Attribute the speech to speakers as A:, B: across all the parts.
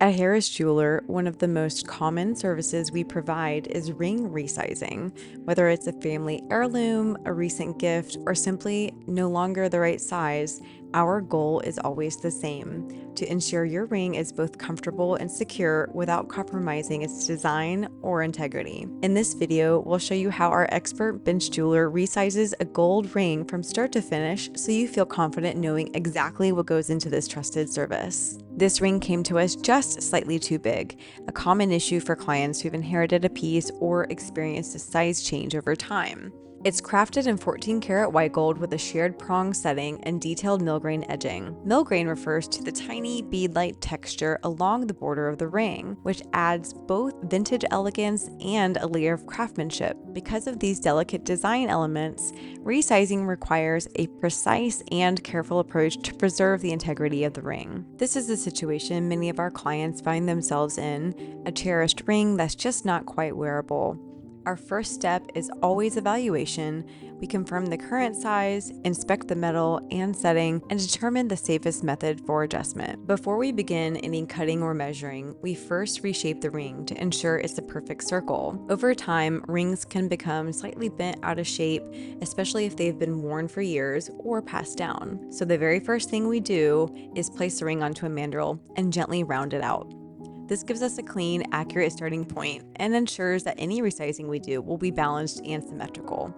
A: At Harris Jeweler, one of the most common services we provide is ring resizing. Whether it's a family heirloom, a recent gift, or simply no longer the right size, our goal is always the same: to ensure your ring is both comfortable and secure without compromising its design or integrity. In this video, we'll show you how our expert bench jeweler resizes a gold ring from start to finish so you feel confident knowing exactly what goes into this trusted service. This ring came to us just slightly too big, a common issue for clients who've inherited a piece or experienced a size change over time. It's crafted in 14 karat white gold with a shared prong setting and detailed millgrain edging. Millgrain refers to the tiny bead-like texture along the border of the ring, which adds both vintage elegance and a layer of craftsmanship. Because of these delicate design elements, resizing requires a precise and careful approach to preserve the integrity of the ring. This is the situation many of our clients find themselves in: a cherished ring that's just not quite wearable. Our first step is always evaluation. We confirm the current size, inspect the metal and setting, and determine the safest method for adjustment. Before we begin any cutting or measuring, we first reshape the ring to ensure it's a perfect circle. Over time, rings can become slightly bent out of shape, especially if they've been worn for years or passed down. So the very first thing we do is place the ring onto a mandrel and gently round it out. This gives us a clean, accurate starting point and ensures that any resizing we do will be balanced and symmetrical.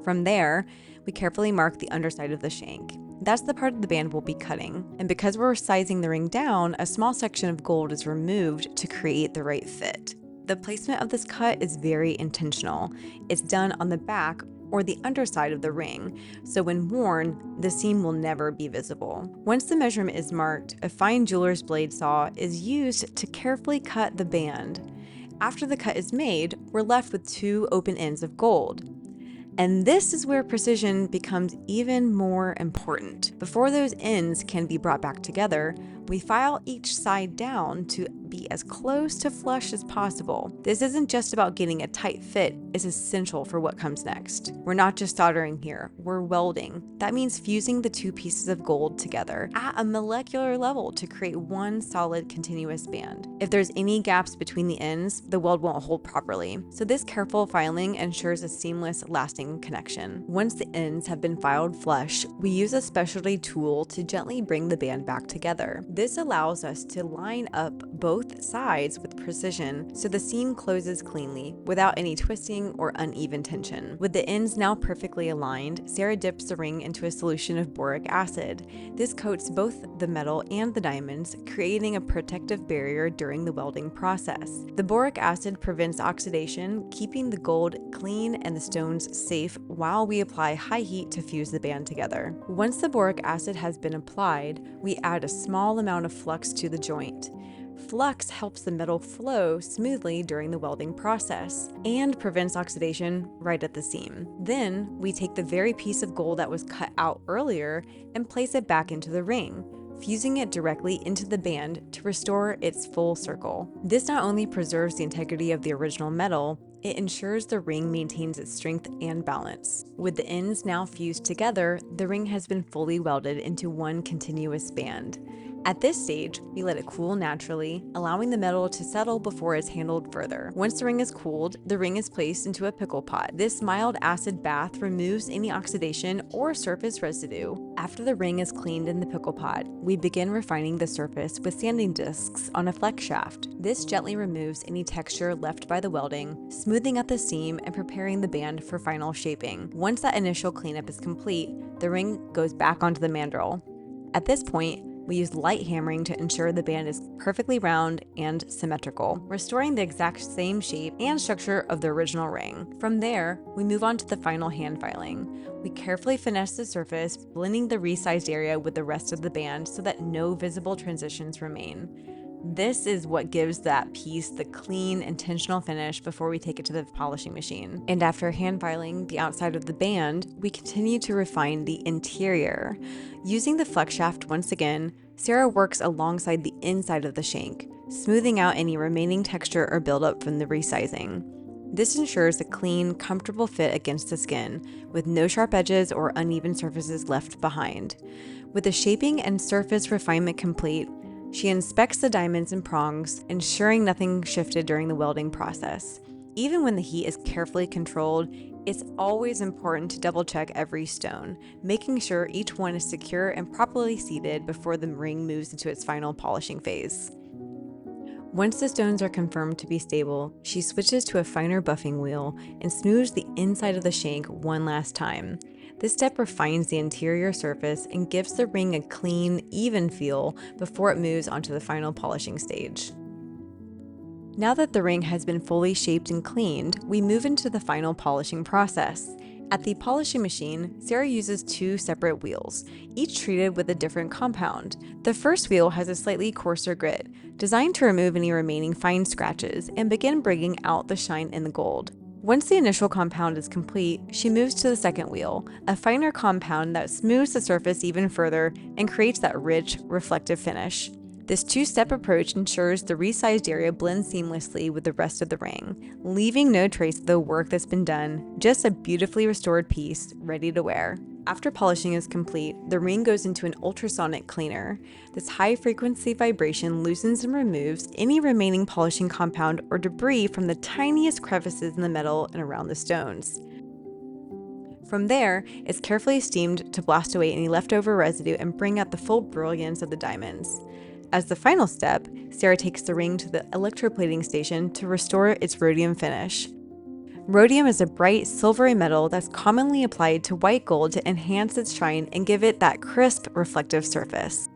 A: From there, we carefully mark the underside of the shank. That's the part of the band we'll be cutting. And because we're sizing the ring down, a small section of gold is removed to create the right fit. The placement of this cut is very intentional. It's done on the back or the underside of the ring, so when worn, the seam will never be visible. Once the measurement is marked, a fine jeweler's blade saw is used to carefully cut the band. After the cut is made, we're left with two open ends of gold. And this is where precision becomes even more important. Before those ends can be brought back together, we file each side down to be as close to flush as possible. This isn't just about getting a tight fit, it's essential for what comes next. We're not just soldering here, we're welding. That means fusing the two pieces of gold together at a molecular level to create one solid continuous band. If there's any gaps between the ends, the weld won't hold properly. So this careful filing ensures a seamless, lasting connection. Once the ends have been filed flush, we use a specialty tool to gently bring the band back together. This allows us to line up both sides with precision so the seam closes cleanly without any twisting or uneven tension. With the ends now perfectly aligned, Sarah dips the ring into a solution of boric acid. This coats both the metal and the diamonds, creating a protective barrier during the welding process. The boric acid prevents oxidation, keeping the gold clean and the stones safe while we apply high heat to fuse the band together. Once the boric acid has been applied, we add a small amount of flux to the joint. Flux helps the metal flow smoothly during the welding process and prevents oxidation right at the seam. Then we take the very piece of gold that was cut out earlier and place it back into the ring, fusing it directly into the band to restore its full circle. This not only preserves the integrity of the original metal, it ensures the ring maintains its strength and balance. With the ends now fused together, the ring has been fully welded into one continuous band. At this stage, we let it cool naturally, allowing the metal to settle before it's handled further. Once the ring is cooled, the ring is placed into a pickle pot. This mild acid bath removes any oxidation or surface residue. After the ring is cleaned in the pickle pot, we begin refining the surface with sanding discs on a flex shaft. This gently removes any texture left by the welding, smoothing out the seam and preparing the band for final shaping. Once that initial cleanup is complete, the ring goes back onto the mandrel. At this point, we use light hammering to ensure the band is perfectly round and symmetrical, restoring the exact same shape and structure of the original ring. From there, we move on to the final hand filing. We carefully finesse the surface, blending the resized area with the rest of the band so that no visible transitions remain. This is what gives that piece the clean, intentional finish before we take it to the polishing machine. And after hand filing the outside of the band, we continue to refine the interior. Using the flex shaft once again, Sarah works alongside the inside of the shank, smoothing out any remaining texture or buildup from the resizing. This ensures a clean, comfortable fit against the skin, with no sharp edges or uneven surfaces left behind. With the shaping and surface refinement complete, She inspects the diamonds and prongs, ensuring nothing shifted during the welding process. Even when the heat is carefully controlled, it's always important to double check every stone, making sure each one is secure and properly seated before the ring moves into its final polishing phase. Once the stones are confirmed to be stable, she switches to a finer buffing wheel and smooths the inside of the shank one last time. This step refines the interior surface and gives the ring a clean, even feel before it moves onto the final polishing stage. Now that the ring has been fully shaped and cleaned, we move into the final polishing process. At the polishing machine, Sarah uses two separate wheels, each treated with a different compound. The first wheel has a slightly coarser grit, designed to remove any remaining fine scratches and begin bringing out the shine in the gold. Once the initial compound is complete, she moves to the second wheel, a finer compound that smooths the surface even further and creates that rich, reflective finish. This two-step approach ensures the resized area blends seamlessly with the rest of the ring, leaving no trace of the work that's been done, just a beautifully restored piece ready to wear. After polishing is complete, the ring goes into an ultrasonic cleaner. This high-frequency vibration loosens and removes any remaining polishing compound or debris from the tiniest crevices in the metal and around the stones. From there, it's carefully steamed to blast away any leftover residue and bring out the full brilliance of the diamonds. As the final step, Sarah takes the ring to the electroplating station to restore its rhodium finish. Rhodium is a bright silvery metal that's commonly applied to white gold to enhance its shine and give it that crisp, reflective surface.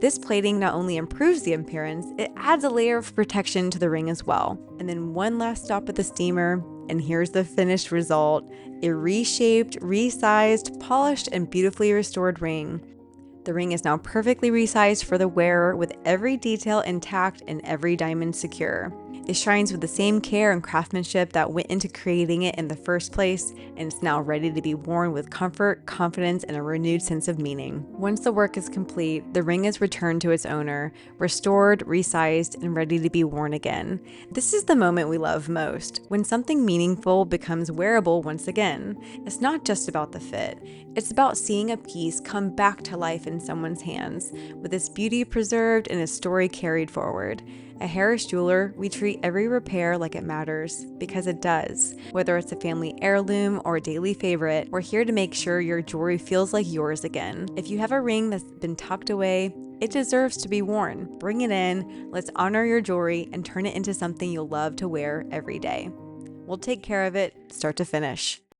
A: This plating not only improves the appearance, it adds a layer of protection to the ring as well. And then one last stop at the steamer, and here's the finished result: a reshaped, resized, polished, and beautifully restored ring. The ring is now perfectly resized for the wearer, with every detail intact and every diamond secure. It shines with the same care and craftsmanship that went into creating it in the first place, and it's now ready to be worn with comfort, confidence, and a renewed sense of meaning. Once the work is complete, the ring is returned to its owner, restored, resized, and ready to be worn again. This is the moment we love most, when something meaningful becomes wearable once again. It's not just about the fit, it's about seeing a piece come back to life in someone's hands, with its beauty preserved and its story carried forward. At Harris Jeweler, we treat every repair like it matters, because it does. Whether it's a family heirloom or a daily favorite, we're here to make sure your jewelry feels like yours again. If you have a ring that's been tucked away, it deserves to be worn. Bring it in, let's honor your jewelry and turn it into something you'll love to wear every day. We'll take care of it, start to finish.